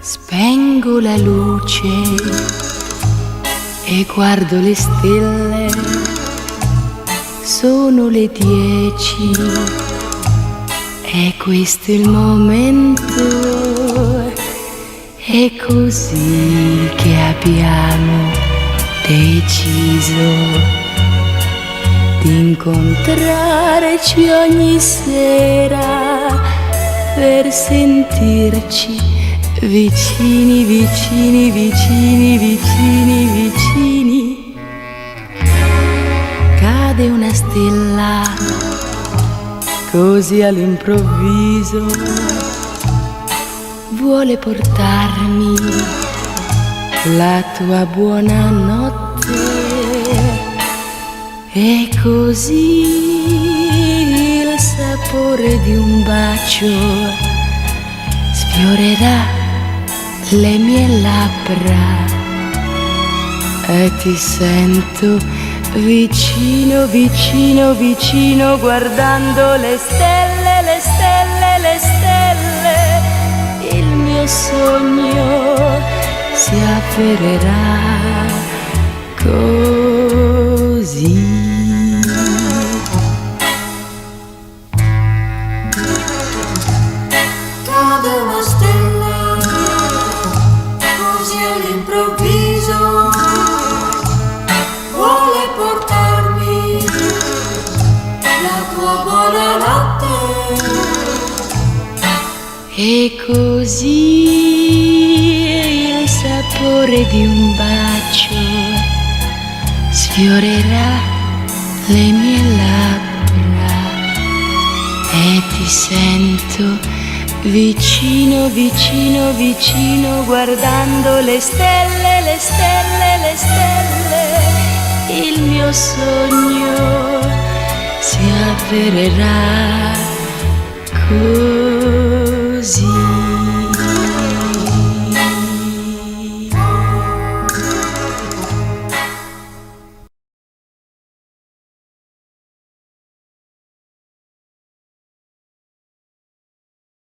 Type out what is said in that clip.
Spengo la luce e guardo le stelle, sono le 10, è questo il momento, è così che abbiamo deciso di incontrarci ogni sera per sentirci vicini, vicini, vicini, vicini, vicini. Cade una stella così all'improvviso, vuole portarmi la tua buonanotte, e così il sapore di un bacio sfiorerà le mie labbra e ti sento vicino, vicino, vicino, guardando le stelle, le stelle, le stelle. Il mio sogno si avvererà così. Cade una stella così all'improvviso, vuole portarmi la tua buonanotte, e così il sapore di un bacio sfiorerà le mie labbra e ti sento vicino, vicino, vicino, guardando le stelle, le stelle, le stelle. Il mio sogno si avvererà così.